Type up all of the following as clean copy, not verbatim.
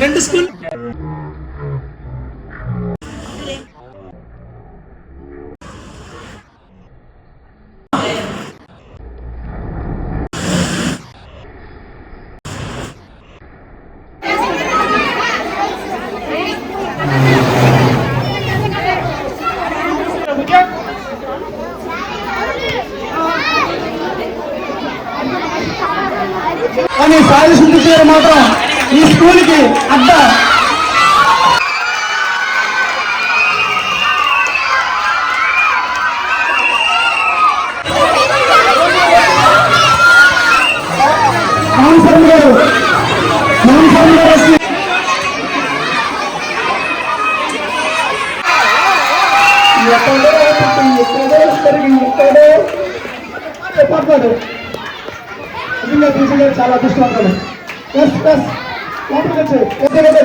రెండు స్కూల్ కానీ సాయి సుందర్ గారు మాత్రం ఈ స్కూల్కి అడ్డ. మోహన్ గారు పడతాడు. చాలా అదృష్టవంతులు.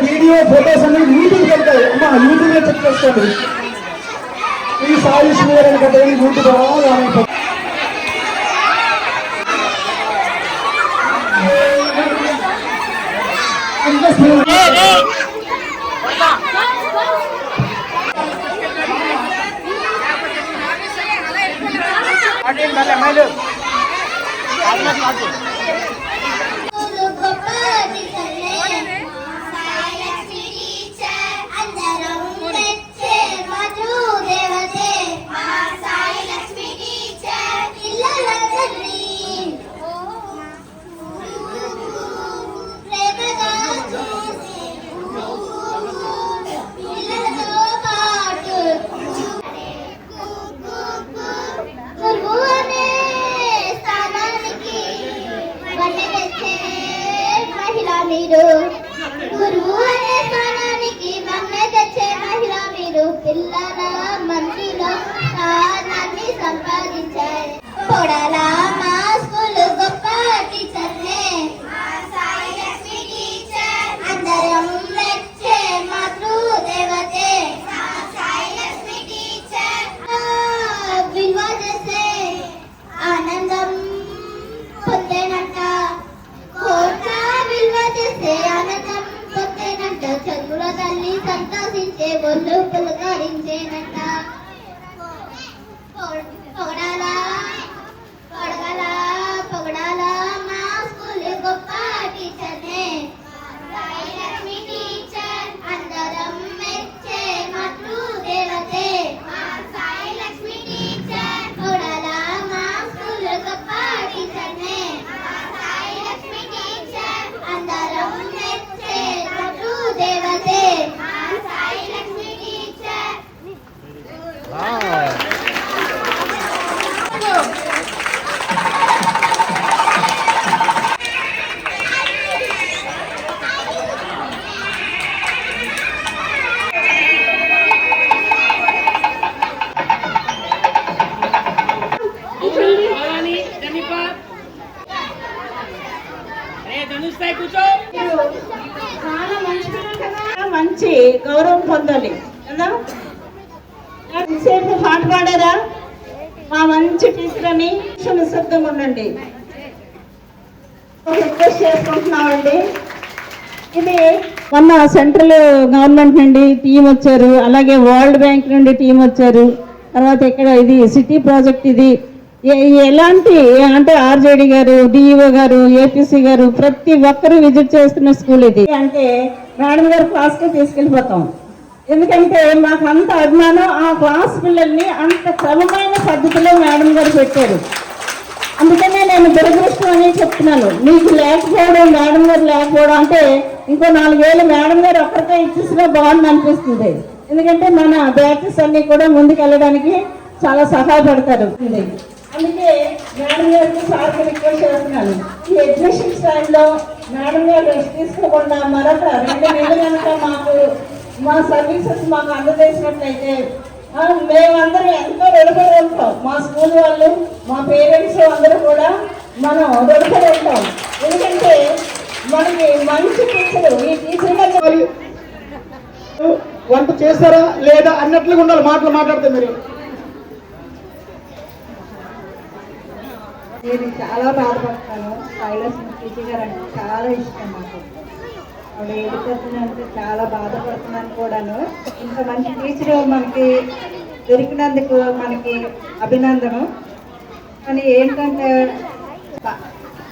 వీడియో ఫోటోస్ అన్ని యూట్యూబ్కి వెళ్తాయి. అమ్మా యూట్యూబ్ లో చెక్ చేసుకోండి. ఈ సాయి శ్రీగారు అంటే యూట్యూబ్ గురువు అనే స్థానానికి మమ్మల్ని తెచ్చే మహిళ మీరు. పిల్లల మందిలో స్థానాన్ని సంపాదించారు. పొడలా మా స్కూల్ గొప్ప టీచర్నే అందరం మెచ్చే మాతృ దేవతే విలువ చేసే ఆనందం పొందేనంట. ఆనందం పొందేనంట. చదువుల తల్లి సంతోషించే ఒళ్ళు పులకరించేనంట. పొగడాలా మా స్కూల్ గొప్ప టీచర్నే లక్ష్మి టీచర్ అందరం మెచ్చే మాతృ దేవతే లక్ష్మి టీచర్. పొగడాలా మా స్కూల్ గొప్ప టీచర్నే లక్ష్మి టీచర్ అందరం మెచ్చే మాతృ దేవతే సాయి లక్ష్మి టీచర్. చాలా మంచి గౌరవం పొందాలి కదా. సేపు పాట పాడారా? మా మంచి టీచర్ అని నిశ్శబ్దంగా ఉండండి. రిక్వెస్ట్ చేసుకుంటున్నామండి. ఇది మొన్న సెంట్రల్ గవర్నమెంట్ నుండి టీం వచ్చారు, అలాగే వరల్డ్ బ్యాంక్ నుండి టీం వచ్చారు. తర్వాత ఇక్కడ ఇది సిటీ ప్రాజెక్ట్. ఇది ఎలాంటి అంటే ఆర్జేడి గారు, డిఈఓ గారు, ఏపీసీ గారు ప్రతి ఒక్కరు విజిట్ చేస్తున్న స్కూల్ ఇది. అంటే మేడం గారు క్లాస్కి తీసుకెళ్ళిపోతాం. ఎందుకంటే మాకు అంత అభిమానం. ఆ క్లాస్ పిల్లల్ని అంత క్రమమైన పద్ధతిలో మేడం గారు పెట్టారు. అందుకనే నేను దురదృష్టం అని చెప్తున్నాను. మీకు లేకపోవడం, మేడం గారు లేకపోవడం అంటే ఇంకో 4 ఏళ్ళు మేడం గారు ఒక్కరికే ఇచ్చేసినా బాగుంది అనిపిస్తుంది. ఎందుకంటే మన బ్యాచెస్ అన్ని కూడా ముందుకు వెళ్ళడానికి చాలా సహాయపడతారు. అందుకే మేడం గారికి సార్కి రిక్వెస్ట్ చేస్తున్నాను. ఈ అడ్మిషన్ టైంలో మేడం గారు రెస్ట్ తీసుకోకుండా మరొక 2 నెలలు కనుక మాకు మా సర్వీసెస్ మాకు అందజేసినట్లయితే మేమందరం ఎంతో రుణపడి ఉంటాం. మా స్కూల్ వాళ్ళు, మా పేరెంట్స్ అందరూ కూడా మనం రుణపడి ఉంటాం. ఎందుకంటే మనకి మంచి టీచరు, ఈ టీచర్ వంట చేస్తారా లేదా అన్నట్లుగా ఉండాలి. మాట్లాడితే మీరు నేను చాలా బాధపడతాను. శైలశ్రీ టీచర్ గారు అంటే చాలా ఇష్టం నాకు. ఆవిడ ఏడుపుతుందంటే చాలా బాధపడుతున్నాను కూడాను. ఇంత మంచి టీచర్ మనకి దొరికినందుకు మనకి అభినందనం. కానీ ఏంటంటే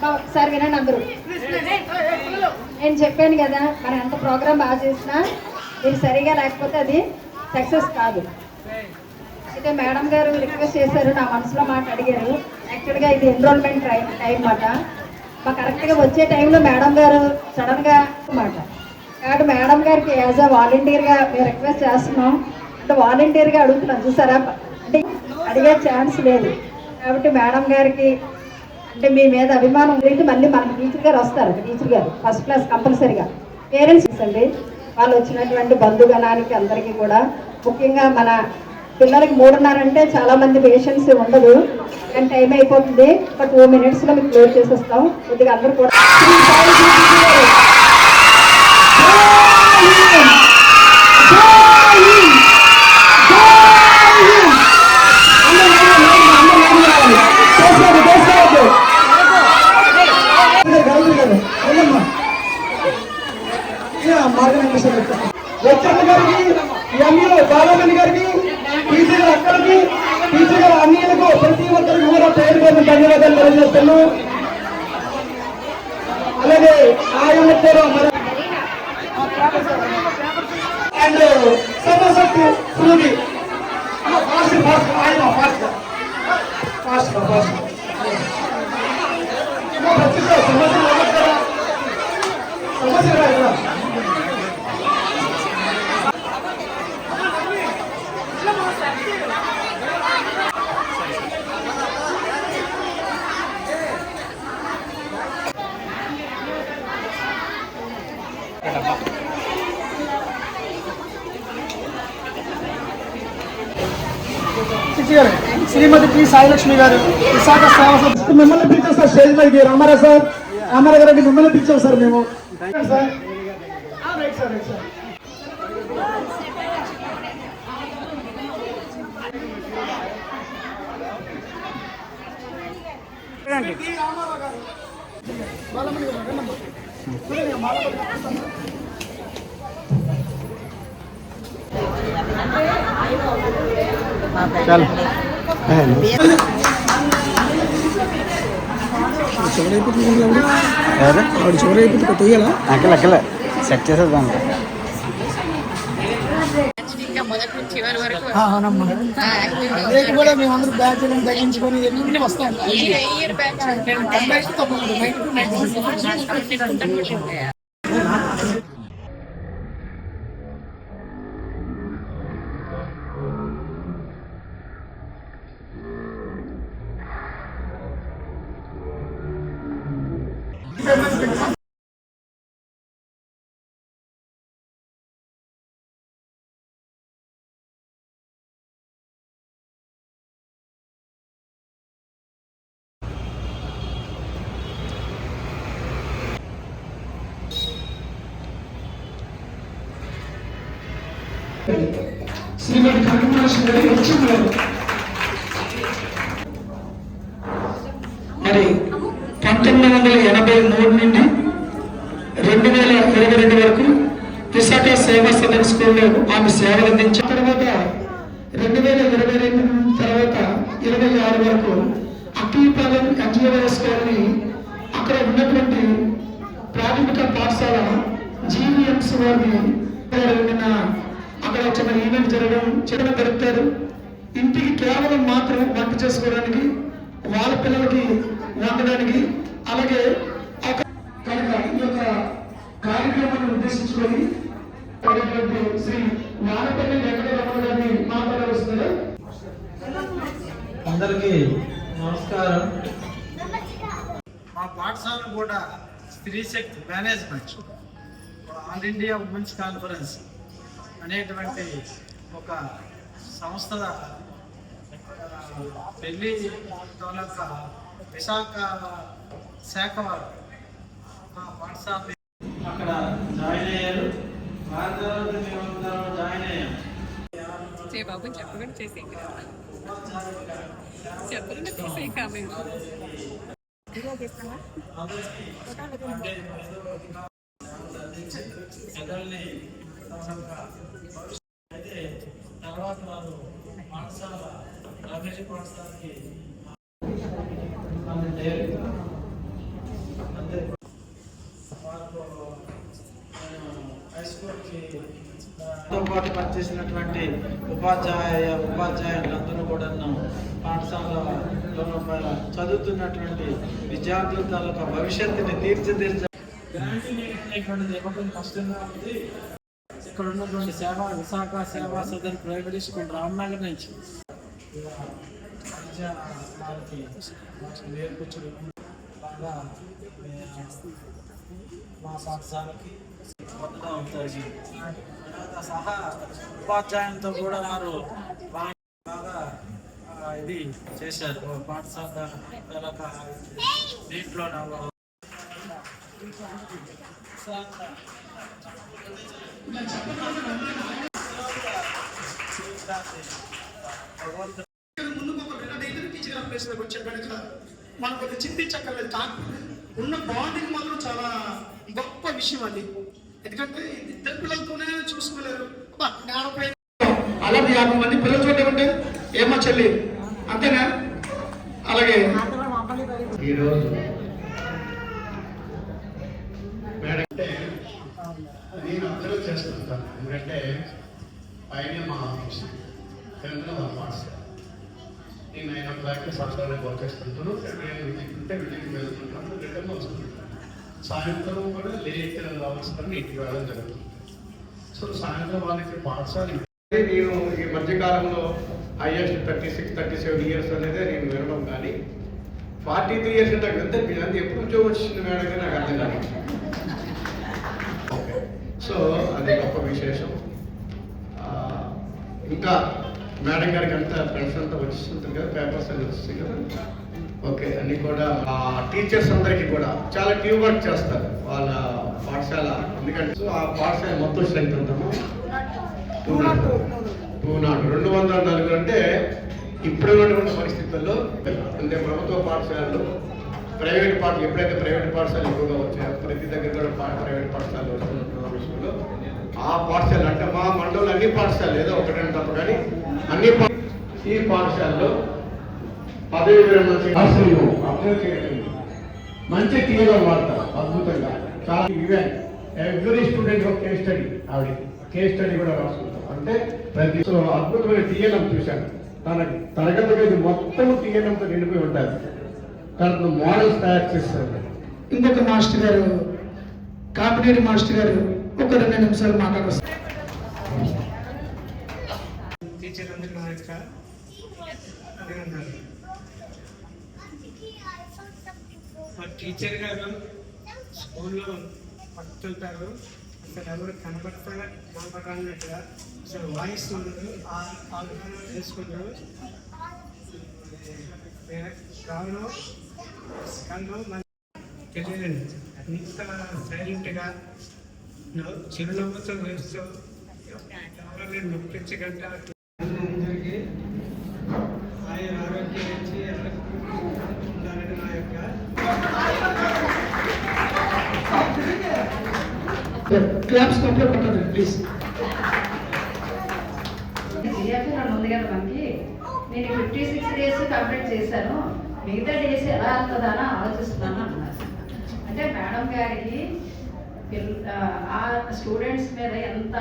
ఒకసారి వినండి అందరూ. నేను చెప్పాను కదా, మనం ఎంత ప్రోగ్రామ్ బాగా చేసినా మీరు సరిగా లేకపోతే అది సక్సెస్ కాదు. అయితే మేడం గారు రిక్వెస్ట్ చేశారు, నా మనసులో మాట అడిగారు. యాక్చువల్గా ఇది ఎన్రోల్మెంట్ టైం మాట. మా కరెక్ట్గా వచ్చే టైంలో మేడం గారు సడన్గా మాట. కాబట్టి మేడం గారికి యాజ్ అ వాలంటీర్గా మేము రిక్వెస్ట్ చేస్తున్నాం. అంటే వాలంటీర్గా అడుగుతున్నాం, చూసారా, అంటే అడిగే ఛాన్స్ లేదు. కాబట్టి మేడం గారికి అంటే మీ మీద అభిమానం లేదు. మళ్ళీ మనకి టీచర్ గారు వస్తారు, టీచర్ గారు ఫస్ట్ క్లాస్ కంపల్సరీగా. పేరెంట్స్ అండి, వాళ్ళు వచ్చినటువంటి బంధుగణానికి అందరికీ కూడా, ముఖ్యంగా మన పిల్లలకి 3:30 అంటే చాలా మంది పేషెంట్స్ ఉండదు, కానీ టైం అయిపోతుంది. ఒక 2 minutesలో మీకు క్లోజ్ చేసేస్తాం. కొద్దిగా అందరూ కూడా లెక్చర్ల గారికి, ఎంఈఓ బాలమణి గారికి, టీచర్ అక్కడికి, టీచర్ గారు అన్నిలకు, ప్రతి ఒక్కరికి కూడా పేరు పేరు ధన్యవాదాలు తెలియజేస్తున్నాను. అలాగే ఆయన అండ్ సమశక్తి శృతి సమస్య శ్రీమతి పి సాయిలక్ష్మి గారు, విశాఖ సేవ సంస్థ. మిమ్మల్ని పిలిచాం సార్ స్టేజ్ పైకి. రామారావు సార్, రామారావు గారికి మిమ్మల్ని పిలిచాం సార్ మేము. సార్ చివరైపోతుంది తొయ్యాలా అక్కలే సెట్ చేసేద్దాం. కూడా మేమందరూ బ్యాచ్ తగ్గించుకొని ఎన్ని వస్తాం. శ్రీమతి కరుణాశ్రీ గారి వచ్చింది. మరి 1983 నుండి 2022 వరకు విశాఖ సేవా సదన్ స్కూల్లో ఆమె సేవలు అందించిన తర్వాత 2022 తర్వాత 26 వరకు అక్కీపాలెం ఎన్జిఓఎస్ కాలనీ అక్కడ ఉన్నటువంటి ప్రాథమిక పాఠశాల జీవీఎంసీ వారిని అక్కడ చిన్న ఈవెంట్ జరగడం గడుపుతారు. ఇంటికి కేవలం మాత్రం వంట చేసుకోవడానికి, వాళ్ళ పిల్లలకి వండడానికి. అలాగే కనుక ఈ యొక్క కార్యక్రమాన్ని ఉద్దేశించుకొని శ్రీ వానపల్లి వెంకటరమణ గారిని మాట్లాడవలసింది. అందరికీ నమస్కారం. మా పాఠశాల కూడా Stree Shakti management All India Women's Conference అనేటువంటి ఒక సంస్థ పెళ్లి తాలూకా విశాఖ శాఖ వారు మా పాఠశాల అక్కడ జాయిన్ అయ్యారు. వారి తర్వాత మేము జాయిన్ అయ్యాం. ఏ బాబు చెప్పకుండా చేసే చెప్పకుండా తీసే కామెంట్ తర్వాత వారు పాఠశాల రమేష్ పాఠశాలకి హై స్కూల్కి పాటు పనిచేసినటువంటి ఉపాధ్యాయులందరూ కూడా పాఠశాలలో చదువుతున్నటువంటి విద్యార్థుల తాలూకా భవిష్యత్తుని తీర్చిదిద్దేటువంటిది ఎవరికి కష్టంగా ఉంది. ఇక్కడ ఉన్నటువంటి విశాఖ సేవా సదన్ ప్రైవేట్ స్కూల్ రామ్నగర్ నుంచి వారికి నేర్పించడం బాగా మా పాఠశాలకి కొత్తగా అవుతాయి. సహా ఉపాధ్యాయులతో కూడా వారు బాగా ఇది చేశారు. పాఠశాల దీంట్లో మనకు ఒక చింతించక్కర్లేదు. ఉన్న బాండింగ్ మాత్రం చాలా గొప్ప విషయం అది. ఎందుకంటే ఇద్దరు పిల్లలతోనే చూసుకోలేరు. అలాగే 50 మంది పిల్లలు చూడమంటే ఏమో చెల్లి అంతేనా? అలాగే ఈరోజు మేడం అంటే నేను అబ్జర్వ్ చేస్తుంటాను. ఎందుకంటే పైన మా ఆఫీస్ తెలంగాణ మా పాఠశాల నేను 9 o'clock సంవత్సరానికి వర్క్ చేస్తుంటాను. ఉంటే వీటికి వెళ్తుంటాను, రిటర్న్ వస్తుంటాను. సాయంత్రం కూడా లేట్ అవర్స్ ఇంటికి వెళ్ళడం జరుగుతుంది. సో సాయంత్రం వాళ్ళకి పాఠశాల నేను ఈ మధ్యకాలంలో హైయెస్ట్ 36-37 ఇయర్స్ అనేది నేను వినడం, కానీ 43 ఇయర్స్ అంటే నాకు ఎంత అది ఎప్పుడు ఉద్యోగం వచ్చింది మేడం కానీ నాకు అర్థం కాదు. ఓకే, సో అది గొప్ప విశేషం. ఇంకా మేడం గారికి అంతా ఫ్రెండ్స్ అంతా వచ్చేస్తుంటారు కదా, పేపర్స్ అన్నీ వస్తాయి కదా. ఓకే, అన్నీ కూడా టీచర్స్ అందరికీ కూడా చాలా టీమ్ వర్క్ చేస్తారు వాళ్ళ పాఠశాల. ఎందుకంటే ఆ పాఠశాల మొత్తం స్ట్రెంత్ ఉంటాము 204 అంటే ఇప్పుడు ఉన్నటువంటి పరిస్థితుల్లో అంటే ప్రభుత్వ పాఠశాలలు ఎప్పుడైతే ప్రైవేట్ పాఠశాలలు ఎక్కువగా వచ్చాయో ప్రతి దగ్గర కూడా ప్రైవేట్ పాఠశాలలు వస్తున్న విషయంలో ఆ పాఠశాల అంటే మా మండలంలో అన్ని పాఠశాలలు ఏదో ఒకటంటే తప్ప కానీ అన్ని ఈ పాఠశాలలో పదవి అబ్జర్వ్ చేయడం మంచి తీయడం వాడతారు అద్భుతంగా. చాలా ఈవెంట్ ఎవ్రీ స్టూడెంట్ ఒక కేస్ స్టడీ, ఆవిడ కేస్ స్టడీ కూడా రాసుకుంటాం. అంటే ప్రతి అద్భుతమైన టీఎన్ఎం చూశాను. తన తరగతి గది మొత్తం టీఎన్ఎంతో నిండిపోయి ఉంటారు. తనకు మోడల్స్ తయారు చేస్తారు. ఇంకొక మాస్టర్ గారు కాపినేని మాస్టర్ గారు ఒక 2 నిమిషాలు మాట్లాడొస్తారు. టీచర్ అందరూ నా యొక్క మా టీచర్ గారు స్కూల్లో పట్టుకుంటారు. అసలు ఎవరు కనపడాలన్నట్టుగా అసలు వాయిస్ ఉండదు, చేసుకుంటారు. కావున తెలియదు ఇంత సైలెంట్గా చిరునవ్వుతో వేస్తూ ఎవరిని నొప్పించగంట అందరికీ ఆయన ఆరోగ్యం నుంచి ఉండాలని నా యొక్క క్లాప్స్ కంప్లీట్ పట్టండి ప్లీజ్. ఉంది కదా మనకి, నేను 56 days కంప్లీట్ చేశాను, మిగతా డేస్ ఎలా అవుతుందని ఆలోచిస్తున్నాను అన్నారు. అంటే మేడం గారికి ఆ స్టూడెంట్స్ మీద ఎంత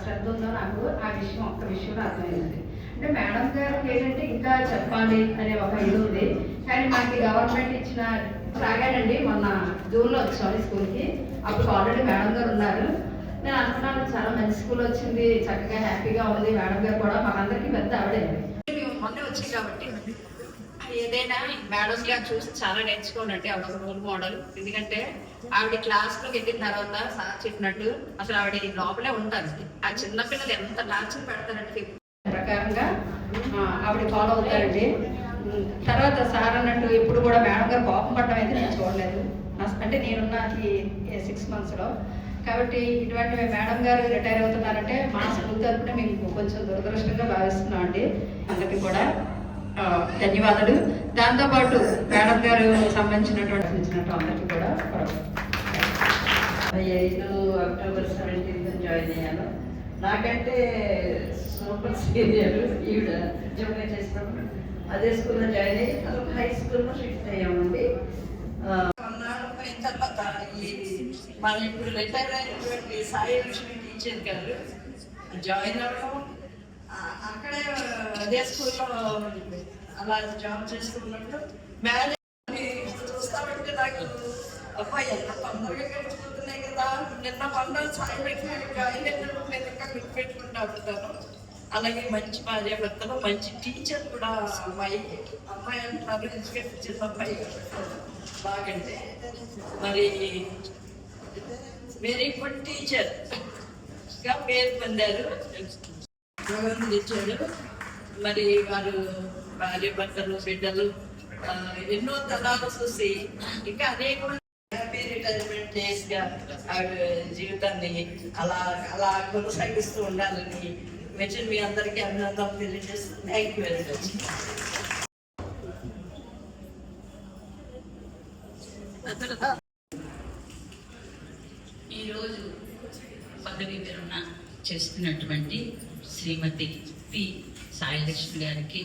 శ్రద్ధ ఉందో నాకు ఒక్క విషయంలో అర్థమైంది. అంటే మేడం గారికి ఏంటంటే ఇంకా చెప్పాలి అనే ఒక ఇది ఉంది. కానీ మనకి గవర్నమెంట్ ఇచ్చిన రాగానండి, మొన్న జూన్లో వచ్చాను స్కూల్కి. అప్పుడు ఆల్రెడీ మేడం గారు ఉన్నారు. నేను అనుకున్నాను చాలా మంచి స్కూల్ వచ్చింది, చక్కగా హ్యాపీగా ఉంది. మేడం గారు కూడా మాకందరికీ పెద్ద ఆవిడే. మేము మొన్నే వచ్చాయి కాబట్టి ఏదైనా మేడం గారు చూసి చాలా నేర్చుకోనండి. ఆవిడ రోల్ మోడల్. ఎందుకంటే ఆవిడ క్లాస్లోకి వెళ్ళిన తర్వాత సార్ చెప్పినట్టు అసలు ఆవిడ లోపలే ఉంటారు. ఆ చిన్నపిల్లలు ఎంత టార్చర్ పెడతారంటే ప్రకారంగా ఆవిడ ఫాలో అవుతారండి. తర్వాత సార్ అన్నట్టు ఇప్పుడు కూడా మేడం గారు కోపం పడడం అయితే నేను చూడలేదు. అంటే నేనున్న ఈ 6 monthsలో కాబట్టి ఇటువంటి మేడం గారు రిటైర్ అవుతున్నారంటే మా స్కూల్ తరఫున మేము కొంచెం దురదృష్టంగా భావిస్తున్నాం అండి. అందరికీ కూడా ధన్యవాదాలు. దాంతోపాటు మేడం గారు సంబంధించినటువంటి అందరికీ కూడా 5 అక్టోబర్ 17 జాయిన్ అయ్యాను. నాకంటే సూపర్ సీనియర్ ఈవిడ ఉద్యోగం చేసినప్పుడు అదే స్కూల్లో జాయిన్ అయ్యి తర్వాత హై స్కూల్లో షిఫ్ట్ అయ్యామండి. అయిన తర్వాత మన ఇప్పుడు రిటైర్ అయినటువంటి సాయి లక్ష్మి టీచర్ గారు జాయిన్ అవ్వడం, అక్కడే అదే స్కూల్లో అలా జాబ్ చేస్తున్నప్పుడు మ్యారేజ్ చూస్తామంటే నాకు అబ్బాయి ఎంత తొందరగా గడిచిపోతున్నాయి కదా. నిన్న మొన్న సాయి లక్ష్మి జాయిన్ అయినప్పుడు నేను ఇంకా గుర్తుపెట్టుకుంటూ ఉంటాను. అలాగే మంచి భార్యాభర్తలు, మంచి టీచర్ కూడా అమ్మాయి అంటున్నారు, ఎడ్యుకేషన్ చేసిన అమ్మాయి బాగంటే మరి వెరీ గుడ్ టీచర్గా పేరు పొందారు. భగవంతుడు ఇచ్చాడు. మరి వారు భార్యాభర్తలు, బిడ్డలు ఎన్నో తరాలు చూసి ఇంకా అనేక హ్యాపీ రిటైర్మెంట్ డేస్గా ఆవిడ జీవితాన్ని అలా అలా కొనసాగిస్తూ ఉండాలని మెచ్చిన మీ అందరికీ అభినందనలు తెలియజేస్తుంది. Thank you very much. ఈరోజు పదవీ విరమణ చేస్తున్నటువంటి శ్రీమతి పి సాయిలక్ష్మి గారికి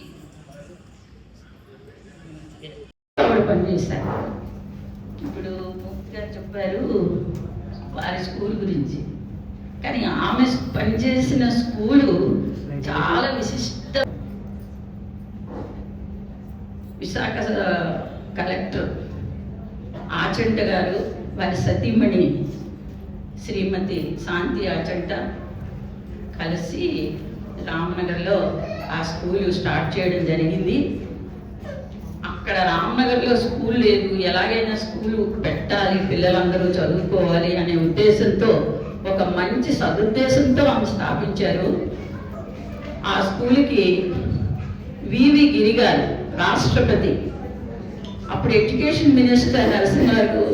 పనిచేశారు. ఇప్పుడు పూర్తిగా చెప్పారు వారి స్కూల్ గురించి, కానీ ఆమె పనిచేసిన స్కూలు చాలా విశిష్ట. విశాఖ కలెక్టర్ ఆచంట గారు వారి సతీమణి శ్రీమతి శాంతి ఆచంట కలిసి రామ్నగర్లో ఆ స్కూల్ స్టార్ట్ చేయడం జరిగింది. అక్కడ రామ్నగర్లో స్కూల్ లేదు, ఎలాగైనా స్కూల్ పెట్టాలి, పిల్లలందరూ చదువుకోవాలి అనే ఉద్దేశంతో, ఒక మంచి సదుద్దేశంతో ఆమె స్థాపించారు. ఆ స్కూల్కి వివి గిరి గారు రాష్ట్రపతి, అప్పుడు ఎడ్యుకేషన్ మినిస్టర్ నరసింహారావు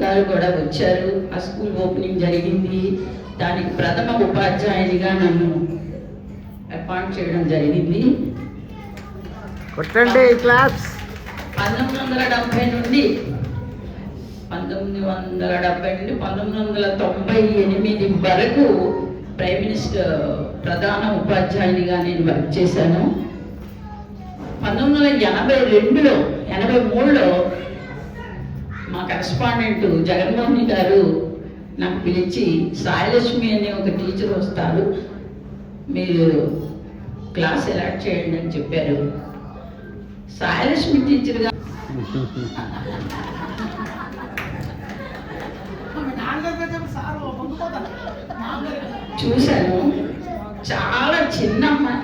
గారు కూడా వచ్చారు. ఆ స్కూల్ ఓపెనింగ్ జరిగింది. దానికి ప్రథమ ఉపాధ్యాయునిగా నన్ను అపాయింట్ చేయడం జరిగింది. 1970 నుండి 1998 వరకు ప్రైమ్ మినిస్టర్ ప్రధాన ఉపాధ్యాయునిగా నేను వర్క్ చేశాను. 1982లో 83లో మా కరెస్పాండెంట్ జగన్మోహన్ గారు నాకు పిలిచి సాయిలక్ష్మి అనే ఒక టీచర్ వస్తారు, మీరు క్లాస్ అలాట్ చేయండి అని చెప్పారు. సాయిలక్ష్మి టీచర్గా చూశాను. చాలా చిన్నమ్మాయి,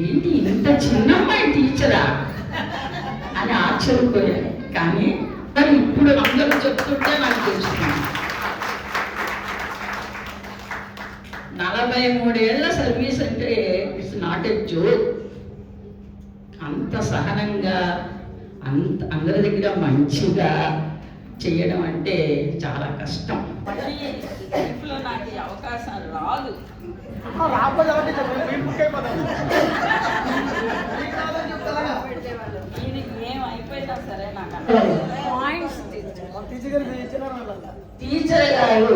ఏంటి ఇంత చిన్నమ్మాయి టీచరా అని ఆశ్చర్యపోయాను. కానీ ఇప్పుడు అందరూ చెప్తుంటే నాకు తెలుస్తుంది. 43 ఏళ్ల సర్వీస్ అంటే ఇట్స్ నాట్ ఎ జోక్. అంత సహనంగా, అంత అందరి దగ్గర మంచిగా చేయడం అంటే చాలా కష్టం. లైఫ్లో నాకు ఈ అవకాశం రాదు. ఏమైపోయినా సరే నాకు టీచర్ గారు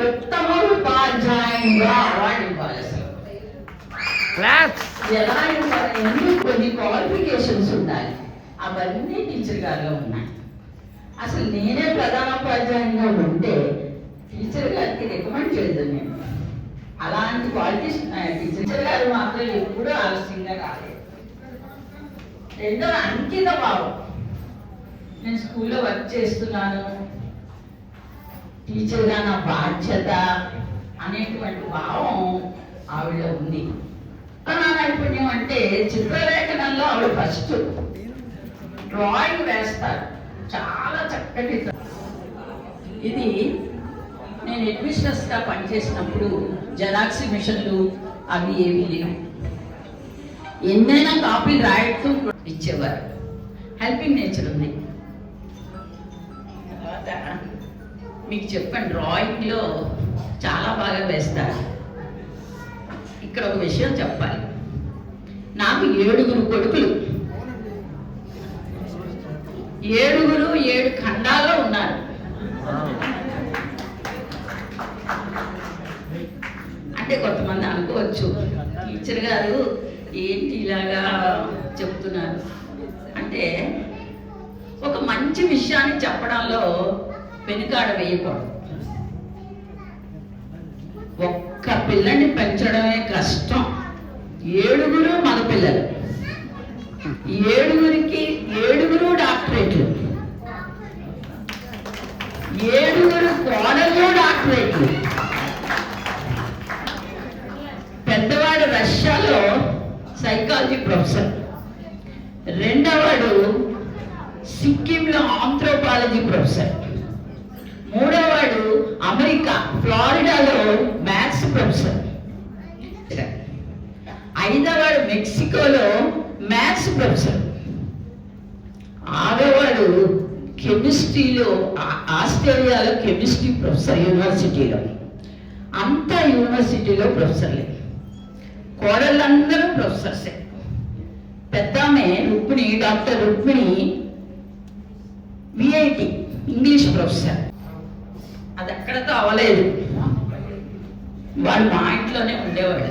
ఉత్తమ ఉపాధ్యాయునిగా అవార్డు ఇవ్వాలి. ఎలా ఇవ్వాలి? కొన్ని క్వాలిఫికేషన్స్ ఉండాలి. అవన్నీ టీచర్ గారిలో ఉన్నాయి. అసలు నేనే ప్రధానోపాధ్యాయునిగా ఉంటే టీచర్ గారికి రికమెండ్ చేయదు నేను. అలాంటి క్వాలిటీస్ ఉన్నాయి. టీచర్ గారు మాత్రం ఎప్పుడూ ఆలస్యంగా రాలేదు. రెండవ అంకిత భావం. నేను స్కూల్లో వర్క్ చేస్తున్నాను, టీచర్గా నా బాధ్యత అనేటువంటి భావం ఆవిడ ఉంది. నా నైపుణ్యం అంటే చిత్రలేఖనంలో ఆవిడ ఫస్ట్. డ్రాయింగ్ వేస్తారు, చాలా చక్కటి. ఇది నేను అడ్మినిస్ట్రేటర్స్గా పనిచేసినప్పుడు జెరాక్స్ మిషన్లు అవి ఏవి లేవు. ఎన్నైనా కాపీలు రాయటూ ఇచ్చేవారు. హెల్పింగ్ నేచర్ ఉంది. తర్వాత మీకు చెప్పాను డ్రాయింగ్లో చాలా బాగా వేస్తారు. ఇక్కడ ఒక విషయం చెప్పాలి. నాకు 7 కొడుకులు, 7 ఖండాల్లో ఉన్నారు. అంటే కొంతమంది అనుకోవచ్చు టీచర్ గారు ఏంటి ఇలాగా చెప్తున్నారు అంటే, ఒక మంచి విషయాన్ని చెప్పడంలో వెనుకాడ వేయకూడదు. ఒక్క పిల్లని పెంచడమే కష్టం. 7 మగపిల్లలు, 7 డాక్టరేట్లు, 7 కోడళ్ళు డాక్టరేట్లు. పెద్దవాడు రష్యాలో సైకాలజీ ప్రొఫెసర్, రెండవవాడు సిక్కింలో ఆంథ్రోపాలజీ ప్రొఫెసర్, 3వవాడు అమెరికా ఫ్లోరిడాలో మ్యాథ్స్ ప్రొఫెసర్, 5వవాడు మెక్సికోలో మ్యాథ్స్ ప్రొఫెసర్, 6వవాడు కెమిస్ట్రీలో ఆస్ట్రేలియాలో కెమిస్ట్రీ ప్రొఫెసర్ యూనివర్సిటీలో. అంతా యూనివర్సిటీలో ప్రొఫెసర్లే. కోడళ్ళందరూ ప్రొఫెసర్సే. పెద్దామె Rukmini, doctor Rukmini VIT English professor. అది ఎక్కడతో అవ్వలేదు. వాడు మా ఇంట్లోనే ఉండేవాడు.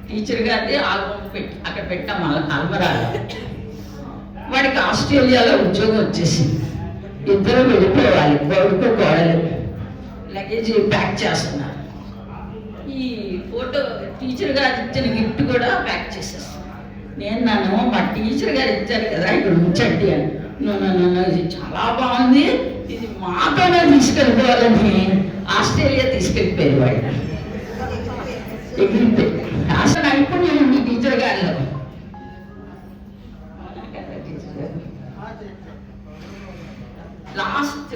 టీచర్ గారిది ఆల్బమ్ అక్కడ పెట్టాం అల్మరాలో. వాడికి ఆస్ట్రేలియాలో ఉద్యోగం వచ్చేసింది. 2 వెళ్ళిపోవాలి, కొడుకు కోడలు. లగేజ్ ప్యాక్ చేస్తున్నారు. ఈ ఫోటో టీచర్ గారు ఇచ్చిన గిఫ్ట్ కూడా ప్యాక్ చేసేస్తాను. నన్ను మా టీచర్ గారు ఇచ్చారు కదా ఇక్కడ ఉంచండి అని. ఇది చాలా బాగుంది, ఇది మాతోనే తీసుకెళ్ళిపోవాలని ఆస్ట్రేలియా తీసుకెళ్ళిపోయారు వాడు. అసలు నైపుణ్యం ఉంది టీచర్ గారిలో. లాస్ట్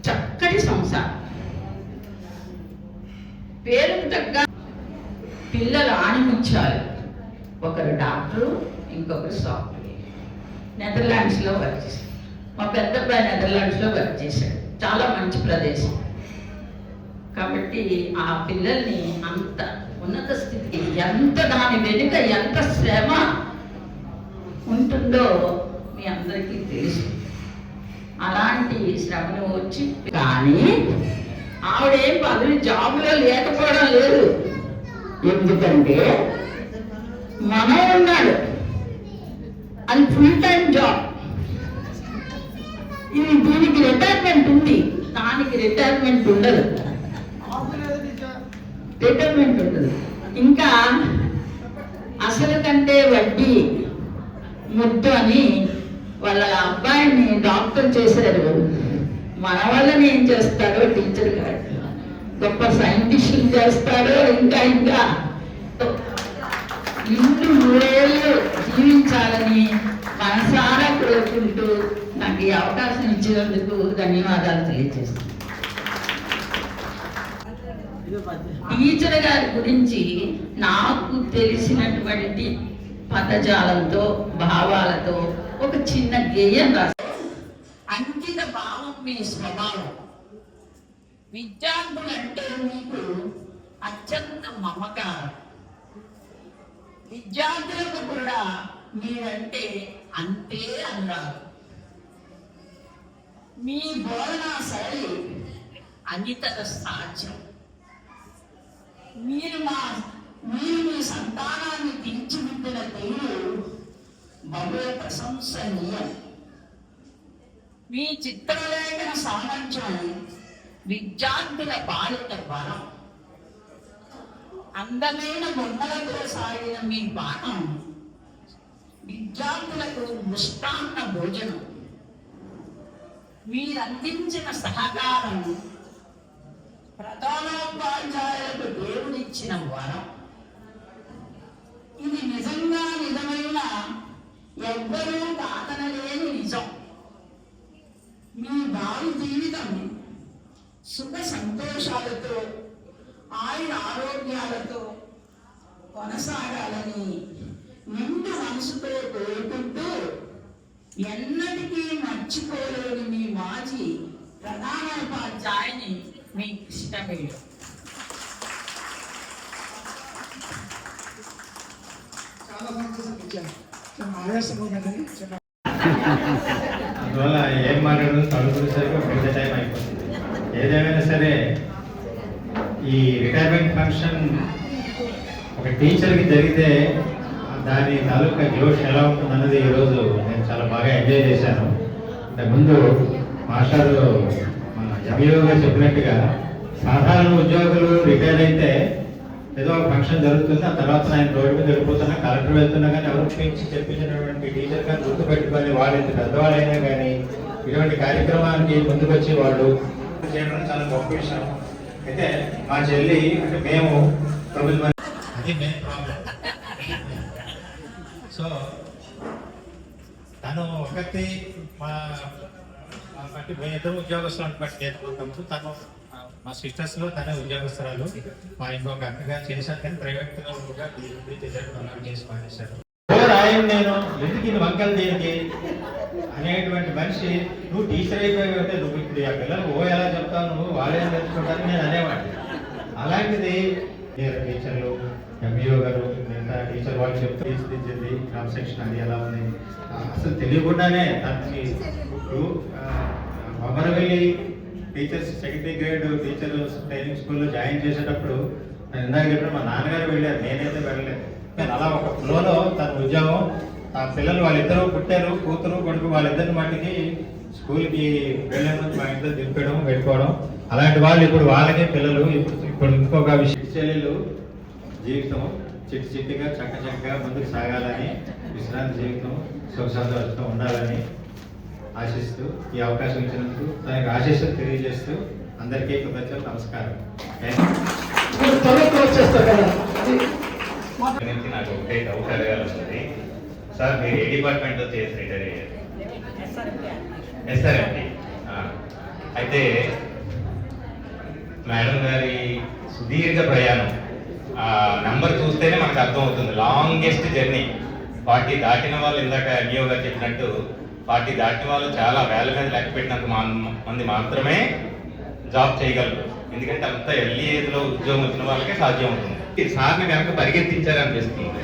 చక్కటి సంసారం, పేరుకు తగ్గ పిల్లలు ఆణిముత్యాలు. ఒకరు డాక్టరు, ఇంకొకరు సాఫ్ట్వేర్. నెదర్లాండ్స్లో వర్క్ చేశాడు. మా పెద్ద అబ్బాయి నెదర్లాండ్స్లో వర్క్ చేశాడు. చాలా మంచి ప్రదేశం. కాబట్టి ఆ పిల్లల్ని అంత ఉన్నత స్థితికి, ఎంత దాని వెనుక ఎంత శ్రమ ఉంటుందో మీ అందరికీ తెలుసు. అలాంటి శ్రమను వచ్చి, కానీ ఆవిడేం పదవి జాబ్లో లేకపోవడం లేదు. ఎందుకంటే మనం ఉన్నాడు, అది ఫుల్ టైం జాబ్. దీనికి రిటైర్మెంట్ ఉంది, దానికి రిటైర్మెంట్ ఉండదు. రిటైర్మెంట్ ఉండదు. ఇంకా అసలు కంటే వడ్డీ ముద్దు అని వాళ్ళ అబ్బాయిని డాక్టర్ చేశారు. మన వాళ్ళని ఏం చేస్తారో టీచర్ గారు, గొప్ప సైంటిస్టులు చేస్తారో ఇంకా ఇంకా ఇల్లు 3 ఏళ్ళు జీవించాలని మనసారా కోరుకుంటూ నాకు ఈ అవకాశం ఇచ్చినందుకు ధన్యవాదాలు తెలియజేస్తాను. టీచర్ గారి గురించి నాకు తెలిసినటువంటి పదజాలంతో, భావాలతో ఒక చిన్న గేయం రాశారు. అంకిత భావం మీ స్వభావం, విద్యార్థులంటే మీకు అత్యంత మమకారం, విద్యార్థులకు కూడా మీరంటే అంతే అన్నారు. మీ బోధనా శైలి అనితర సాధ్యం. మీరు మీ సంతానాన్ని తీర్చిదిద్దిన తీరు బహుళ ప్రశంసనీయం. మీ చిత్రలేఖన సామర్థ్యం విద్యార్థుల బాలిక బలం. అందమైన బొమ్మలతో సాగిన మీ పాఠం విద్యార్థులకు మిష్టాన్న భోజనం. మీరందించిన సహకారం ప్రధానోపాధ్యాయులకు దేవుడిచ్చిన వరం. ఇది నిజమైన ఎవ్వరూ కాదనలేని నిజం. మీ భావి జీవితం సుఖ సంతోషాలతో, ఆయుర ఆరోగ్యాలతో కొనసాగాలని నిండు మనసుతో కోరుకుంటూ ఎన్నటికీ మర్చిపోలేని మీ మాజీ ప్రధానోపాధ్యాయుని మీ కృష్ణవేణి. చాలా సంతోషం ఇచ్చాను. ఆవేశం ఉన్నదని అందువల్ల ఏం మాట్లాడదు చదువుకునేసరికి ఒక పెద్ద టైం అయిపోతుంది. ఏదేమైనా సరే ఈ రిటైర్మెంట్ ఫంక్షన్ ఒక టీచర్కి జరిగితే దాని తాలూకా జోష్ ఎలా ఉంటుందన్నది ఈరోజు నేను చాలా బాగా ఎంజాయ్ చేశాను. ముందు మాస్టర్ మన ఎంఈఓ గారు చెప్పినట్టుగా సాధారణ ఉద్యోగులు రిటైర్ అయితే ఏదో ఒక ఫంక్షన్ జరుగుతుంది, ఆ తర్వాత ఆయన రోడ్డు మీద వెళ్ళిపోతున్నా, కలెక్టర్ వెళ్తున్నా కానీ ఎవరు చెప్పించినటువంటి టీచర్ గారు గుర్తుపెట్టుకొని వాళ్ళు ఇంత పెద్దవాళ్ళైనా కానీ ఇటువంటి కార్యక్రమానికి ముందుకొచ్చి వాళ్ళు చేయడం చాలా గొప్ప విషయం. అయితే మా చెల్లి అంటే మేము 9 మంది, అది మెయిన్ ప్రాబ్లం. సో తను ఒకటి మా బట్టి మేము ఇద్దరు ఉద్యోగస్తులను బట్టి నేర్చుకుంటాము. తను మా సిస్టర్స్లో తనే ఉద్యోగస్తురాలు. మా ఇంకొక అక్కగా చేశాను కానీ ప్రైవేట్ చేసి మానేశారు. ఆయన నేను ఎందుకు ఇది వంకలు దేనికి అనేటువంటి మనిషి, నువ్వు టీచర్ అయిపోయావంటే నువ్వు ఇప్పుడు ఆ పిల్లలు ఎలా చెప్తావు, నువ్వు వాళ్ళే నేర్చుకుంటారని నేను అనేవాడిని. అలాంటిది టీచర్లు ఎంఈఓ గారు మిగతా టీచర్ వాళ్ళు చెప్తూ తీర్చిదిద్దింది క్రమశిక్షణ అది ఎలా ఉంది అసలు తెలియకుండానే తనకి Amaravelli teachers secondary grade teacher training స్కూల్లో జాయిన్ చేసేటప్పుడు నేను ఇందాక చెప్పిన మా నాన్నగారు వెళ్ళారు, నేనైతే వెళ్ళలేదు. కానీ అలా ఒక ఫ్లోలో తన ఉద్యోగం, ఆ పిల్లలు వాళ్ళిద్దరూ పుట్టారు, కూతురు కొడుకు, వాళ్ళిద్దరి మట్టికి స్కూల్కి వెళ్ళే ముందు మా ఇంట్లో దింపడం వెళ్ళిపోవడం. అలాంటి వాళ్ళు ఇప్పుడు వాళ్ళకే పిల్లలు. ఇప్పుడు ఇంకొక విషయం, చెల్లెలు జీవితం చిట్టి చిట్టిగా చక్కగా ముందుకు సాగాలని, విశ్రాంతి జీవితం సుఖ సంతోషంతో ఉండాలని ఆశిస్తూ ఈ అవకాశం ఇచ్చినందుకు దానికి ఆశీస్సులు తెలియజేస్తూ అందరికీ కృతజ్ఞతలు, నమస్కారం. నాకు ఒకటే డౌట్ అడగాల్సింది. సార్ మీరు ఏ డిపార్ట్మెంట్లో చేసి రిటైర్ అయ్యారు? ఎస్ఆర్ఎండి. అయితే మేడం గారి సుదీర్ఘ ప్రయాణం నంబర్ చూస్తేనే మనకు అర్థమవుతుంది. లాంగెస్ట్ జర్నీ 40 దాటిన వాళ్ళు, ఇందాక ఎంఈఓ గారు చెప్పినట్టు 40 దాటిన వాళ్ళు చాలా వేల మీద లెక్క పెట్టినంత మంది మాత్రమే జాబ్ చేయగలరు. ఎందుకంటే అంత ఎర్లీ ఏజ్లో ఉద్యోగం వచ్చిన వాళ్ళకే సాధ్యం అవుతుంది. సార్ని కనుక పరిగెత్తించారనిపిస్తుంది.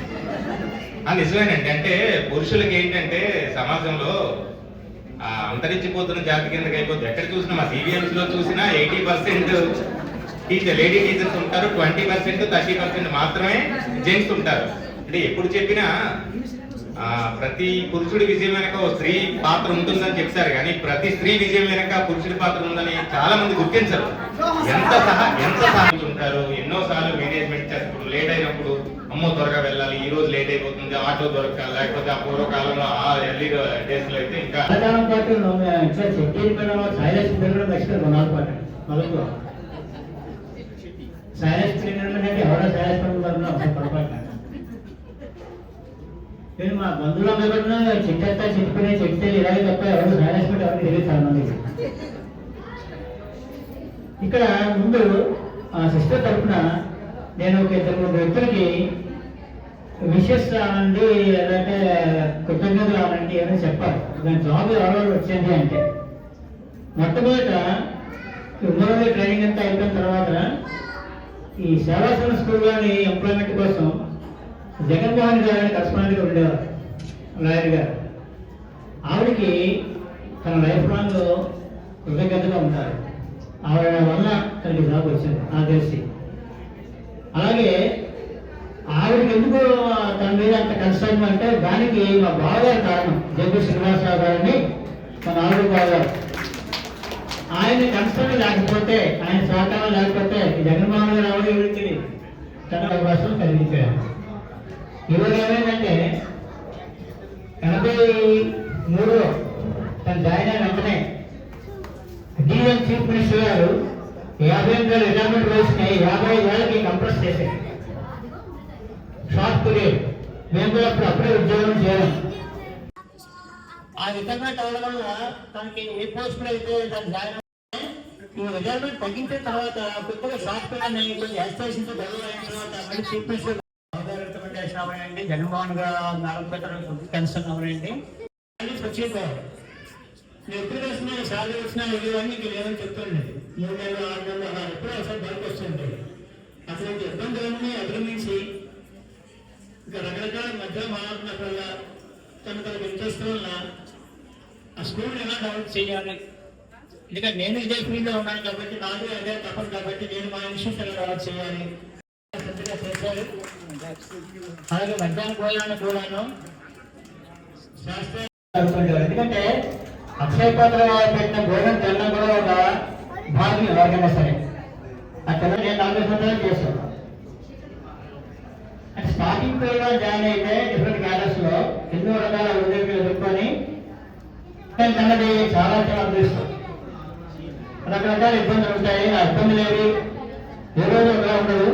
నిజమేనండి. అంటే పురుషులకి ఏంటంటే సమాజంలో అంతరించిపోతున్న జాతి కిందకి అయిపోతుంది. ఎక్కడ చూసినా మా సిబిఎంస్ లో చూసినా 80% లేడీ టీచర్స్ ఉంటారు, 20% 30% మాత్రమే జెంట్స్ ఉంటారు. అంటే ఎప్పుడు చెప్పినా ప్రతి పురుషుడి విజయం వెనక ఓ స్త్రీ పాత్ర ఉంటుందని చెప్తారు, కానీ ప్రతి స్త్రీ విజయం వెనక పురుషుడి పాత్ర ఉందని చాలా మంది గుర్తించరు. ఎంత సహాయం ఉంటారు. ఎన్నోసార్లు మేనేజ్మెంట్ చేస్తారు. లేట్ అయినప్పుడు అమ్మో త్వరగా వెళ్ళాలి, ఈ రోజు లేట్ అయిపోతుంది, ఆటో దొరకాలి, లేకపోతే ఆ పూర్వకాలంలో ఆ ఎర్లీ డేస్ లో అయితే ఇంకా నేను మా బంధువులందరూ కూడా చెట్టేస్తా చెప్పుకునే చెప్తే ఇలాగే తప్ప ఎవరు మేనేజ్మెంట్ ఎవరికి తెలియదు చాలా మందికి. ఇక్కడ ముందు ఆ సిస్టర్ తరఫున నేను ఒక 2-3 వ్యక్తులకి విషెస్ రావాలండి, లేదంటే కృతజ్ఞతలు రావాలండి ఏమైనా చెప్పాలి. దాని జాబ్ ఎవరు వచ్చింది అంటే మొట్టమొదట ఉమ్మడి ట్రైనింగ్ అంతా అయిపోయిన తర్వాత ఈ సేవాశ్రమ స్కూల్లోని ఎంప్లాయ్మెంట్ కోసం జగన్మోహన్ గారు కరస్పాండెంట్గా ఉండేవారు, లాయర్ గారు. ఆవిడకి తన లైఫ్ లాంగ్ కృతజ్ఞతగా ఉంటారు. ఆవిడ వల్ల తనకి జాబ్ వచ్చింది నాకు తెలిసి. అలాగే ఆవిడకి ఎందుకు తన మీద అంత కన్సర్న్ అంటే దానికి మా బావగారు కారణం. జగన్ శ్రీనివాసరావు గారిని మన ఆవిడ బావగారు. ఆయన కన్సర్న్ లేకపోతే, ఆయన సహకారం లేకపోతే జగన్మోహన్ గారు ఆవిడ ఎవరికి తన అవకాశం కలిగించారు. ఇవాళ ఏమైందంటే 83 తను జాయిన్ అయిన వెంటనే డిఎం చీఫ్ మినిస్టర్ గారు 50 రిటైర్మెంట్ వయసుని 55 ఏళ్ళకి కంప్రెస్ చేశారు. Short period. మేము కూడా అప్పుడే ఉద్యోగం చేయడం. ఆ రిటైర్మెంట్ అవ్వడం వల్ల తనకి ఏ పోస్టులు అయితే తను జాయిన్ ఈ రిటైర్మెంట్ తగ్గించిన తర్వాత కొత్తగా షార్ట్ పీరియడ్ కొంచెం ఎక్స్టెన్షన్ డెవలప్ అయిన తర్వాత మళ్ళీ చీఫ్ మినిస్టర్ రికమెండేషన్ అవ్వండి, జగన్మోహన్ గారు మేడం పెట్టడం కన్సర్న్ అవ్వండి. వచ్చేవారు నేను ఎప్పుడు వేసినా సార్లు వేసినా ఇవన్నీ లేదని చెప్తాను. 3 నెలలు 6 నెలలు అలా ఎప్పుడో ఒకసారి బయటకు వస్తుంటాయి. అసలు ఇబ్బందులన్నీ అధిగమించి ఇంకా రకరకాల మధ్య మాట్లాడినప్పుడల్లా తనకు ఇంట్రెస్ట్ వల్ల ఆ స్కూల్ని ఎలా డెవలప్ చేయాలి. ఎందుకంటే నేను ఇదే ఫీల్డ్లో ఉన్నాను కాబట్టి నాకు అదే తప్పదు కాబట్టి నేను మా ఇన్స్టిట్యూట్ ఎలా డెవలప్ చేయాలి చేశారు. అలాగే మధ్యాహ్నం భోజనాన్ని కూడాను శాస్త్రీయ ఎందుకంటే అక్షయ పాత్ర పెట్టిన భోజనం తినడం కూడా ఒక భాగ్యం ఎవరికైనా సరే. అక్కడ నేను 40 సంవత్సరాలు చేశాను. స్టార్టింగ్ కూడా జాయిన్ అయితే డిఫరెంట్ క్యాడర్స్ లో ఎన్నో రకాల ఉద్యోగాలు ఎదుర్కొని అన్నది చాలా చాలా అదృష్టం. రకరకాల ఇబ్బందులు ఉంటాయి. ఆ ఇబ్బందులు ఏవి ఏ రోజు ఒకలా ఉండదు.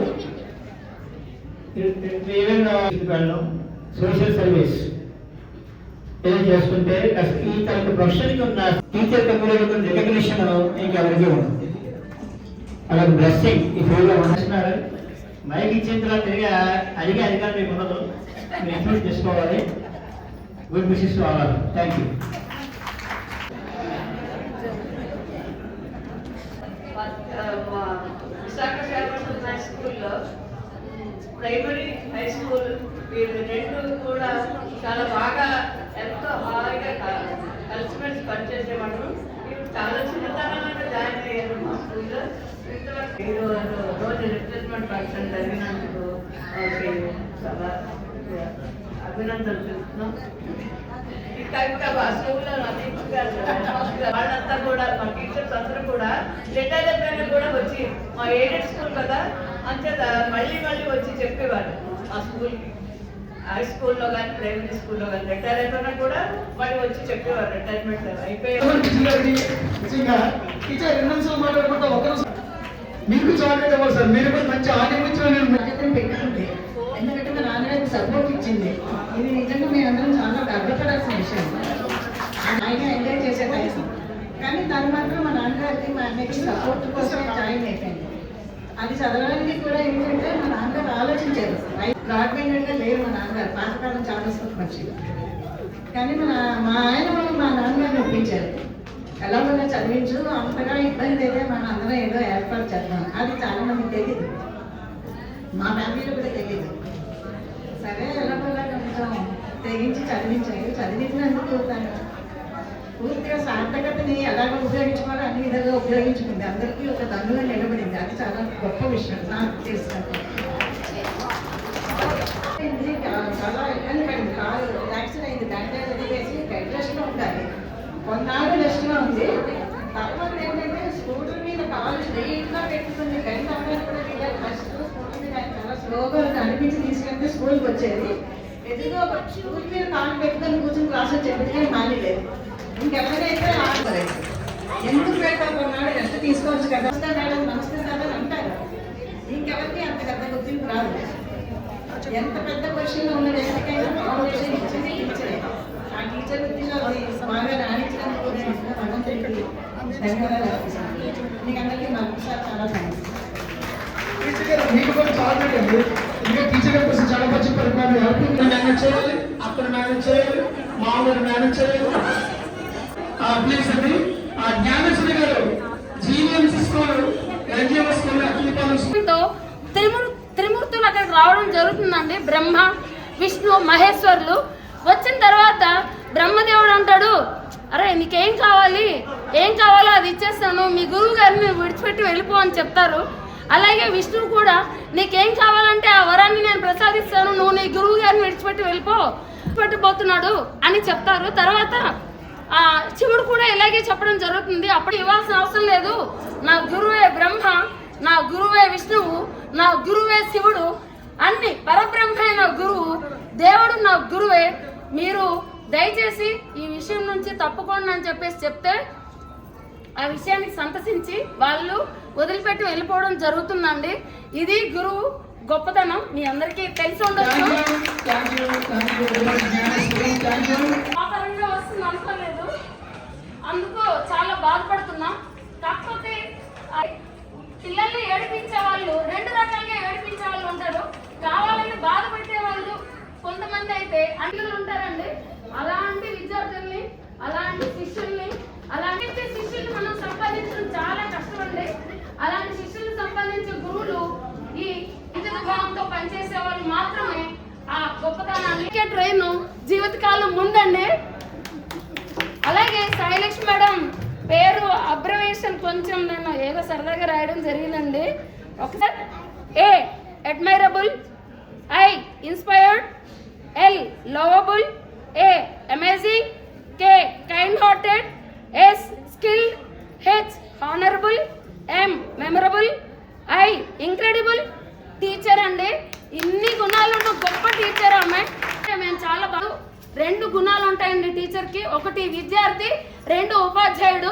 ఈవెన్ సోషల్ సర్వీస్ ఏం చేసుకుంటే ఈ తనకు ప్రొఫెషన్కి ఉన్న టీచర్ కమ్యూనిటీ రికగ్నిషన్ ఇంకెవరికి ఉంది. అలాగే బ్లెస్సింగ్ ఈ ఫీల్డ్లో ఉంటున్నారు. మైక్ ఇచ్చిన తర్వాత తిరిగి అడిగే అధికారం మీకు ఉండదు. మీరు ఇన్ఫ్లూన్స్ చేసుకోవాలి. Good wishes to all. Thank you. Visakha సేవా స్కూల్లో ప్రైమరీ హై స్కూల్ వీళ్ళు రెండు కూడా చాలా బాగా ఎంతో హాయిగా కలిసిమెలిసి పనిచేసేవాడు. వీళ్ళు చాలా చిన్నతనంలో జాయిన్ అయ్యారు మా స్కూల్లో. రోజు రిప్లేస్మెంట్ ఫంక్షన్ జరిగినందుకు చాలా అభినందనలు చెప్తున్నాం. ఇంకా స్కూల్లో వాళ్ళంతా కూడా మా టీచర్స్ అందరూ కూడా రిటైర్ అయిపోయినా కూడా వచ్చి మా ఎయిడెడ్ స్కూల్ కదా అంచేత మళ్ళీ వచ్చి చెప్పేవారు ఆ స్కూల్కి. హై స్కూల్లో కానీ ప్రైమరీ స్కూల్లో కానీ రిటైర్ అయిపోయినా కూడా మళ్ళీ వచ్చి చెప్పేవారు రిటైర్మెంట్ అయిపోయారు. మీకు చాక్లెట్ ఇవ్వాలి సార్. మీరు కూడా మంచి ఆనందించిన పెట్టింది. ఎందుకంటే మా నాన్నగారికి సపోర్ట్ ఇచ్చింది. ఇది నిజంగా మేమందరం చాలా గర్వపడాల్సిన విషయం. ఆయన ఎంజాయ్ చేసే టైం కానీ దాని మాత్రం మా నాన్నగారికి మా అన్నకి సపోర్ట్ కోసం జాయిన్ అయిపోయింది. అది చదవడానికి కూడా ఏంటంటే మా నాన్నగారు ఆలోచించారు. బ్రాడ్మెంట్గా లేరు మా నాన్నగారు. పాతకాలం చాలా మంచి కానీ మా ఆయన మా నాన్నగారిని ఒప్పించారు. ఎలాగోలా చదివించు, అంతగా ఇబ్బంది అయితే మన అందరం ఏదో ఏర్పాటు చేద్దాం. అది చాలా మందికి తెలియదు, మా ఫ్యామిలీలో కూడా తెలియదు. సరే ఎలాగోలా కొంచెం తెగించి చదివించారు. చదివించినందుకు తను పూర్తిగా సార్థకతని ఎలాగో ఉపయోగించుకోవాలో అన్ని విధాలుగా ఉపయోగించుకుంది. అందరికీ ఒక దండుగా నిలబడింది. అది చాలా గొప్ప విషయం నాకు తెలిసినట్టు. చాలా ఇబ్బంది పడింది. కారు యాక్సిడెంట్ అయింది. దాంట్లో వదిలేసి బెడ్ రెస్ట్లో ఉండాలి. కొన్నాళ్ళు రెస్ట్లో ఉంది. తర్వాత ఏంటంటే స్కూటర్ మీద కాలు స్ట్రెయిట్గా పెట్టుకుంది. గంట అవ్వడానికి కూడా వెళ్ళాలి. ఫస్ట్ స్కూటర్ మీద చాలా స్లోగా అనిపించి తీసుకెళ్తే స్కూల్కి వచ్చేది. ఎదురుగా స్కూల్ మీద కాలు పెట్టుకొని కూర్చొని క్లాసులు చెప్పేది కానీ మానేలేదు. ఇంకెవరైతే ఆడలేదు. ఎందుకు పెట్టాలి కొన్నాడు రెస్ట్ తీసుకోవచ్చు కదా. మేడం నమస్తే కదా అంటారు. ఇంకెవరికి అంత పెద్ద గుర్తింపు రాదు. ఎంత పెద్ద పొజిషన్లో ఉన్న వ్యక్తికైనా ఫౌండేషన్ ఇచ్చింది టీచరే. ఆ టీచర్ వృత్తిలో బాగా రాణించడానికి భగవంతుడికి ధన్యవాదాలు అర్పిస్తున్నాను. మీకు అందరికీ మరొకసారి చాలా థ్యాంక్స్. మీకు కూడా చాలా పెట్టండి. ఇంకా టీచర్ గారి కోసం చాలా మంచి పరిపాలన మేనేజ్ చేయాలి, అక్కడ మేనేజ్ చేయాలి, మా ఊరు మేనేజ్ చేయాలి. ప్లీజ్ అండి జ్ఞానేశ్వరి గారు జీవీఎంసీ స్కూల్ ఎన్జిఓ స్కూల్ త్రిమూర్తులు అక్కడికి రావడం జరుగుతుందండి. బ్రహ్మ విష్ణు మహేశ్వరులు వచ్చిన తర్వాత బ్రహ్మదేవుడు అంటాడు, అరే నీకేం కావాలి, ఏం కావాలో అది ఇచ్చేస్తాను, మీ గురువు గారిని విడిచిపెట్టి వెళ్ళిపో అని చెప్తారు. అలాగే విష్ణువు కూడా నీకేం కావాలంటే ఆ వరాన్ని నేను ప్రసాదిస్తాను, నువ్వు నీ గురువు గారిని విడిచిపెట్టి వెళ్ళిపోతున్నాడు అని చెప్తారు. తర్వాత శివుడు కూడా ఇలాగే చెప్పడం జరుగుతుంది. అప్పుడు ఇవ్వాల్సిన అవసరం లేదు, నా గురువే బ్రహ్మ, నా గురువే విష్ణువు, నా గురువే శివుడు, అన్ని పరబ్రహ్మే నా గురువు, దేవుడు నా గురువే, మీరు దయచేసి ఈ విషయం నుంచి తప్పుకోండి అని చెప్తే ఆ విషయానికి సంతసించి వాళ్ళు వదిలిపెట్టి వెళ్ళిపోవడం జరుగుతుందండి. ఇది గురువు గొప్పతనం, మీ అందరికీ తెలిసి ఉండొచ్చు. వస్తుంది అనుకోలేదు, అందుకు చాలా బాధపడుతున్నాం. కాకపోతే పిల్లల్ని ఏడిపించే వాళ్ళు 2 రకాలుగా ఏడిపించే వాళ్ళు ఉంటారు. కావాలని బాధ పెట్టే వాళ్ళు కొంతమంది అయితే అన్నిలు ఉంటారండి. అలాంటి విద్యార్థుల్ని అందుకే ట్రైన్ జీవితకాలం ముందండి. అలాగే సాయిలక్ష్మి మేడం పేరు అబ్రవేషన్ కొంచెం నేను ఏదో సరదాగా రాయడం జరిగిందండి. ఒకసారి A admirable, I inspired, L lovable, A amazing, K kind hearted, S skilled, H honourable, M memorable, I incredible teacher అండి. ఇన్ని గుణాలు ఉన్న గొప్ప టీచర్ ఆమె. మేము చాలా బాగా 2 గుణాలు ఉంటాయండి టీచర్కి. ఒకటి విద్యార్థి, 2 ఉపాధ్యాయుడు.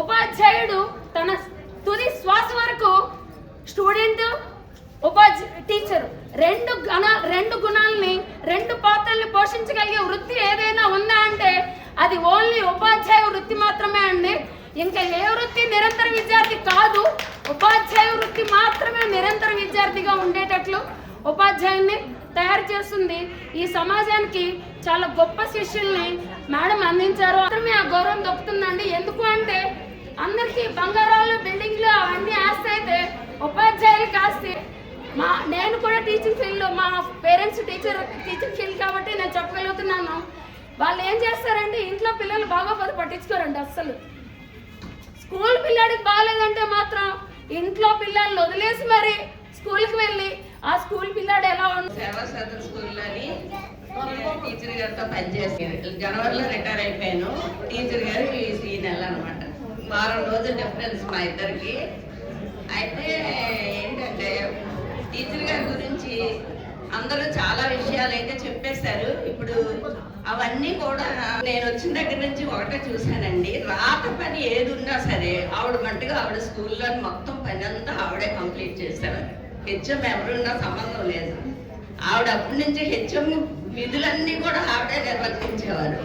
ఉపాధ్యాయుడు తన తుది శ్వాస వరకు స్టూడెంట్, టీచర్ 2 గుణాలని 2 పాత్రల్ని పోషించగలిగే వృత్తి ఏదైనా ఉందా అంటే అది ఓన్లీ ఉపాధ్యాయ వృత్తి మాత్రమే అండి. ఇంకా ఏ వృత్తి నిరంతర విద్యార్థి కాదు. ఉపాధ్యాయ వృత్తి మాత్రమే నిరంతర విద్యార్థిగా ఉండేటట్లు ఉపాధ్యాయుల్ని తయారు చేస్తుంది. ఈ సమాజానికి చాలా గొప్ప శిష్యుల్ని మేడం అందించారు. మాత్రమే ఆ గౌరవం దొక్కుతుందండి. ఎందుకు అంటే అందరికీ బంగారాలు, బిల్డింగ్లు అవన్నీ ఆస్తి అయితే ఉపాధ్యాయులకి ఆస్తి. నేను కూడా టీచింగ్ ఫీల్డ్లో, మా పేరెంట్స్ టీచింగ్ ఫీల్డ్ కాబట్టి నేను చెప్పగలుగుతున్నాను. వాళ్ళు ఏం చేస్తారంటే ఇంట్లో పిల్లలు బాగా పట్టించుకోరండి అస్సలు. స్కూల్ పిల్లాడికి బాగాలేదంటే మాత్రం ఇంట్లో పిల్లల్ని వదిలేసి మరి స్కూల్కి వెళ్ళి ఆ స్కూల్ పిల్లాడు ఎలా ఉంటుంది. సేవా సదన్ స్కూల్లోని టీచర్ గారితో పనిచేసి జనవరిలో రిటైర్ అయిపోయాను. టీచర్ గారు ఈ నెల అనమాట. 10 రోజుల డిఫరెన్స్ మా ఇద్దరికి. అయితే ఏంటంటే టీచర్ గారి గురించి అందరూ చాలా విషయాలు అయితే చెప్పేశారు. ఇప్పుడు అవన్నీ కూడా నేను వచ్చిన దగ్గర నుంచి ఒకటే చూశానండి. రాత పని ఏది ఉన్నా సరే ఆవిడ మట్టుగా ఆవిడ స్కూల్లో మొత్తం పని అంతా ఆవిడే కంప్లీట్ చేశారు. హెచ్ఎం ఎవరున్నా సంబంధం లేదు. ఆవిడ అప్పటి నుంచి హెచ్ఎం విధులన్నీ కూడా ఆవిడే నిర్వర్తించేవారు.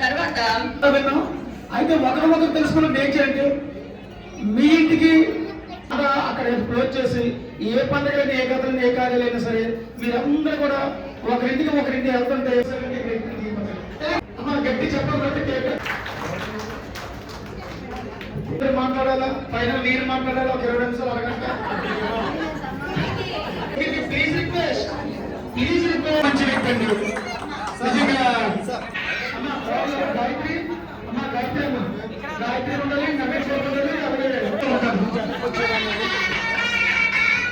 తర్వాత అయితే ఒకరు తెలుసుకున్న నేచర్ అంటే మీ ఇంటికి అక్కడ క్లోజ్ చేసి ఏ పండుగలైనా, ఏ కథలైనా, ఏ కార్యాలైనా సరే మీరందరూ కూడా ఒకరింటికి వెళ్తుంటే గట్టి చెప్పబట్టి మాట్లాడాలా, ఫైనల్ నేను మాట్లాడాలా, ఒక 20 నిమిషాలు, అరగంట. ప్లీజ్ రిక్వెస్ట్ మంచి వ్యక్తి అండి నిజంగా. గాయత్రి ఉండాలి, నగేశ్వర్ ఉండాలి,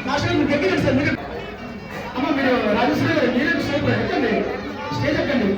మాస్టర్ మీరు దగ్గర సార్. అమ్మ మీరు రాజేశ్వరి గారు మీరే సూపర్ ఎక్కండి, స్టేజ్ ఎక్కండి.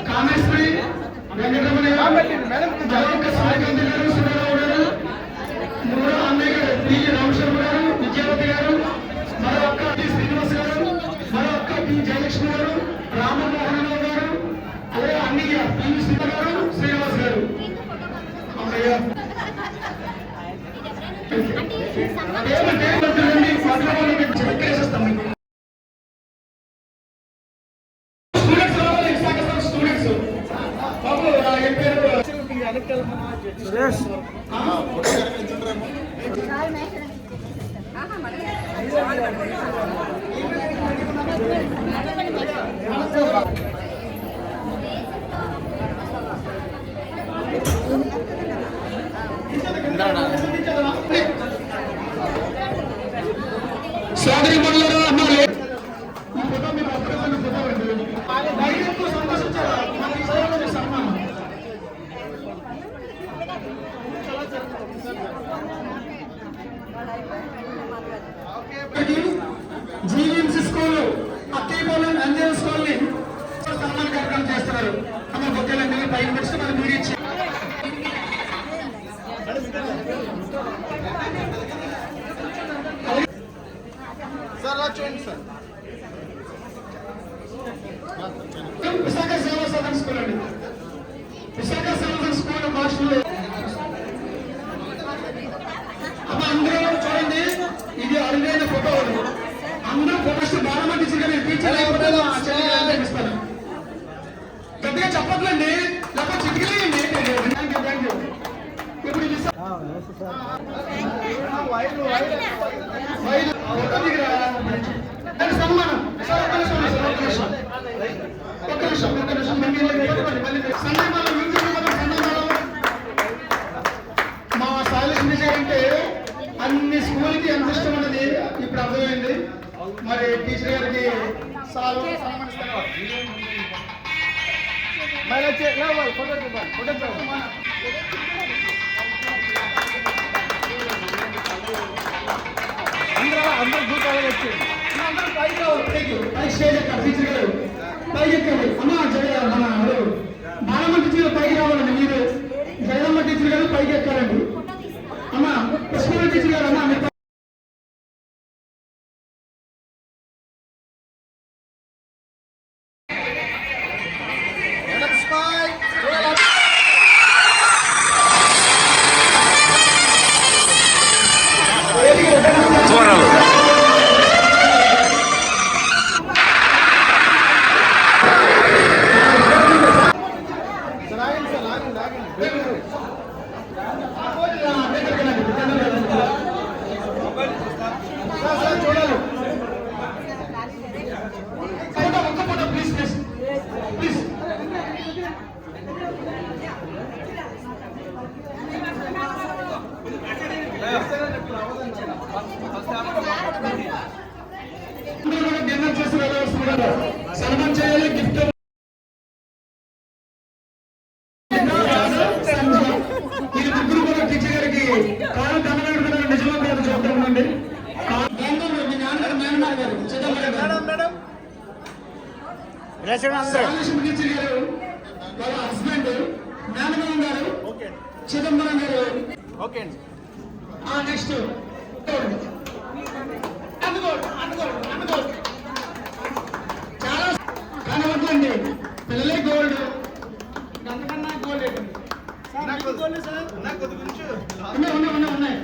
కామేశ్వరి వెంకటరమణయ్య అన్నయ్య గారు పి రామశర్మ గారు, విద్యావతి గారు, మరో అక్క టి శ్రీనివాస్ గారు, మరో అక్క టి జయలక్ష్మి గారు, రామమోహన్ గారు, అలాగే అన్నయ్య పి శ్రీనివాస్ గారు, శ్రీనివాస్ గారు. అమ్మయ్య సోదరి మండలరా అమ్మాలి ఈ ఫోటో మీకు అద్భుతమైన ఫోటో అండి. డైరెక్ట్ సంతోషించారు మన ఈ సేవలో సన్మానం. GVMC school Akkepalem Anjan school ని సన్మాన కార్యక్రమం చేస్తున్నారు. అమ్మ బొక్కలన్నీ పైకి పెట్టి మనం వీడియో ఇచ్చి విశాఖ సేవా సదన్ స్కూల్ అండి. విశాఖ సేవా స్కూల్ భాషలో అమ్మ అందరూ చూడండి, ఇది అరుదైన ఫోటో. అందరూ ఫోటోస్ బాగా టీచర్ టీచర్ ఇస్తాను. గట్టిగా చెప్పట్లండి, లేకపోతే చిటికలేయండి. Thank you, thank you. ఇప్పుడు ఇది సన్మానం ఒక్క నిమిషం మా సాయిలక్ష్మి గారు అంటే అన్ని స్కూల్కి ఎంత ఇష్టం అన్నది ఇప్పుడు అర్థమైంది. మరి టీచర్ గారికి సన్మానిస్తారు. అందరూ గ్రూప్ వచ్చేది. అందరూ పైకి రావాలి, పైకి స్టేజ్ ఎక్కాలి. టీచర్ గారు పైకి ఎక్కాలి. అమ్మ మన బాలమ్మ టీచర్ గారు పైకి రావాలండి. మీరు జగదమ్మ టీచర్ గారు పైకి ఎక్కాలండి. అమ్మ పుష్పమ్మ టీచర్ గారు అమ్మ మీరు డిన్నర్ చేసి వెళ్ళవలసిందిగా సన్మానం చేయాలి. గిఫ్ట్ ఇది ముగ్గురు కూడా టీచర్ గారికి కాలం దండగడుతున్నారు. నిజంగా మీరు చూద్దామండి. మీ నాన్నగారు మేనమామ గారు సాయిలక్ష్మి టీచర్ గారు వాళ్ళ హస్బెండ్ మేనమామ గారు చిదంబరం గారు. ఓకే అండి. నెక్స్ట్ చాలా కానీ వద్దండి, పిల్లలే గోల్డ్ అంతకన్నా గోల్డ్ ఉన్నాయి.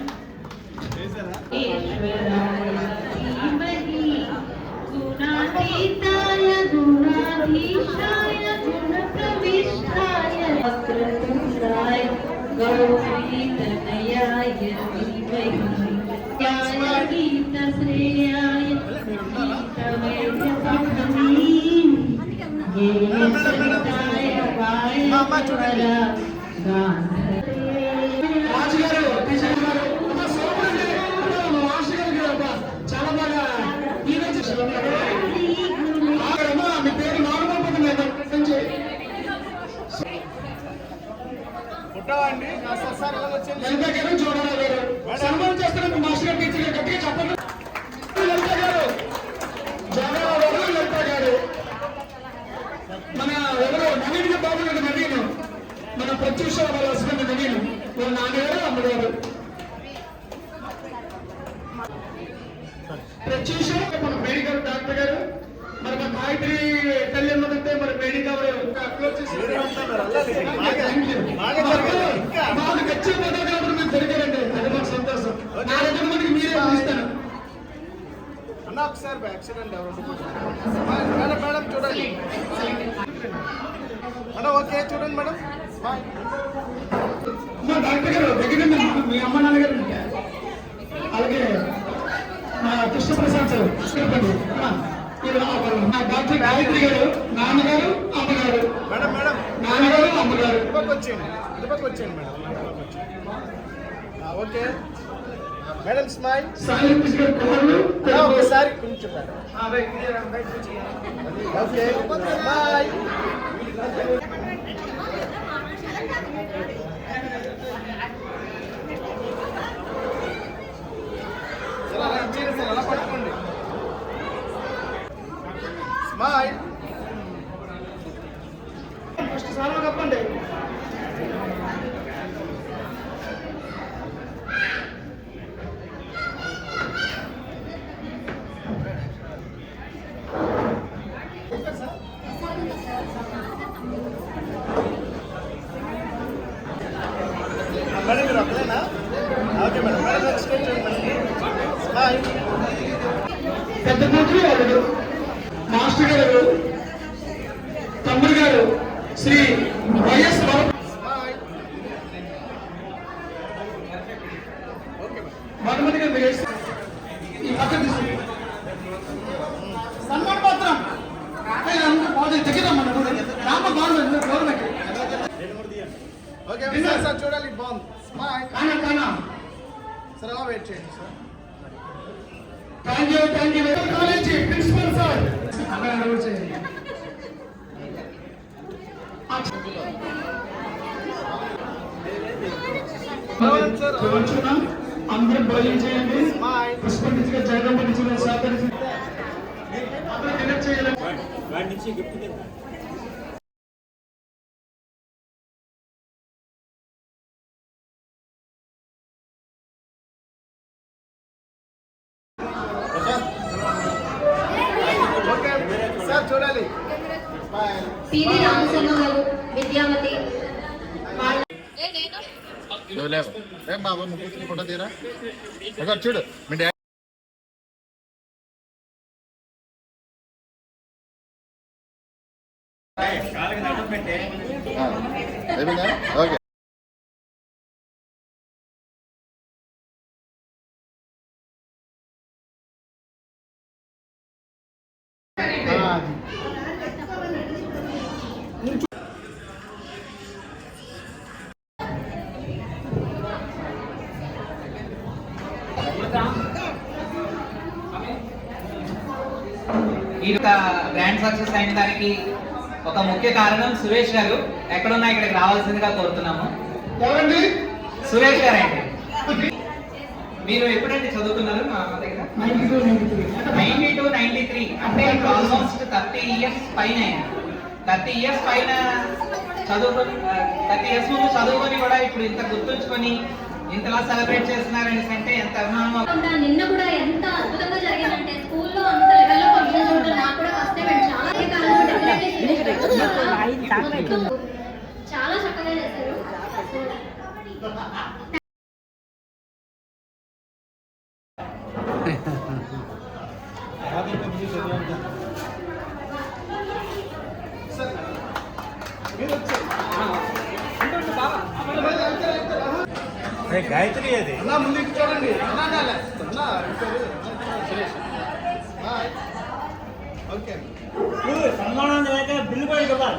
చాలా బాగా మీ పేరు నాగబాబు చూడాలి గారు సన్మానం చేస్తున్నారు. మాస్టర్ గారు టీచర్ గారు గట్టిగా చెప్పండి. లలిత గారు లలిత గారు మన ఎవరు నవీన్ బాబు గారు నవీన్ మన ప్రత్యూష వాళ్ళ హస్బెండ్ నవీన్ వాళ్ళ నాన్నగారు అమ్మగారు ప్రత్యూష మన మేడి గారు డాక్టర్ గారు. మరి మా గాయత్రి తల్లి ఉన్నదంటే మరి మేడి గారు అప్లోడ్ చేసి మాకు వచ్చే ఫోటోగ్రాఫర్ మీరు దొరికారండి. అది మాకు సంతోషం. నా దగ్గర మనకి మీరే ఇస్తాను అన్న. ఒకసారి యాక్సిడెంట్ మేడం మేడం చూడండి మేడం. ఓకే చూడండి మేడం. మా డాక్టర్ గారు దగ్గర మీ అమ్మ నాన్నగారు అలాగే మా కృష్ణప్రసాద్ సార్ చెప్పండి. మా డాక్టర్ గాయత్రి గారు నాన్నగారు అమ్మగారు. మేడం మేడం నాన్నగారు అమ్మగారు. వచ్చేయండి వచ్చేయండి madam. Okay madam smile Sai గారు కాళ్ళు ఒకసారి కొంచెం ఓకే బాయ్ అలా పట్టుకోండి స్మైల్ ఫస్ట్ సార్ కప్పండి మేడం మీరు ఒక్కలేనా ఓకే మేడం మేడం స్టేట్ చేయండి స్మైల్ పెద్ద కూతురు వాళ్ళు మాస్టర్ గారు తమ్ముడు గారు శ్రీ వైఎస్ మనుమతి గారు మీరు ఈ పక్కన తీసుకుని సన్మాన పత్రం దగ్గరమ్మా రామ గవర్నమెంట్ ఓకే సార్ చూడాలి బాగుంది కానా కానా సార్ అలా వెయిట్ చేయండి sir thank you college principal sir అలా అడుగు చేయండి అందరూ భోజనం చేయండి పుష్పంగా జగన్ సహకరించి చేయాలి సార్ చూడాలి పివి రామచంద్ర గారు విద్యావతి ఏం బాబు నువ్వు కూర్చుని ఫోటో తీరా చూడు మీ డాడీ ఓకే ఈ గ్రాండ్ సక్సెస్ అయిన దానికి ఒక ముఖ్య కారణం సురేష్ గారు. ఎక్కడున్నా ఇక్కడికి రావాల్సిందిగా కోరుతున్నాము. ఎవరండి? సురేష్ గారు అండి. మీరు ఎప్పుడంటే చదువుతున్నారు మా దగ్గర? 92-93 అంటే ఆల్మోస్ట్ 30 ఇయర్స్ పైన 30 ఇయర్స్ పైన చదువుకొని 30 ఇయర్స్ ముందు చదువుకొని కూడా ఇప్పుడు ఇంత గుర్తుంచుకొని ఇంతలా సెలబ్రేట్ చేస్తున్నారని అంటే ఎంత అభిమానం. నిన్న కూడా ఎంత అద్భుతంగా జరిగిందంటే స్కూల్లో అంత లెవెల్లో ఫంక్షన్ చూడడం నాకు కూడా ఫస్ట్ టైం చాలా చక్కగా చేశారు. గాయత్రి అది ముందుకు చూడండి ఓకే సన్మానం బిల్లు పోయి కదా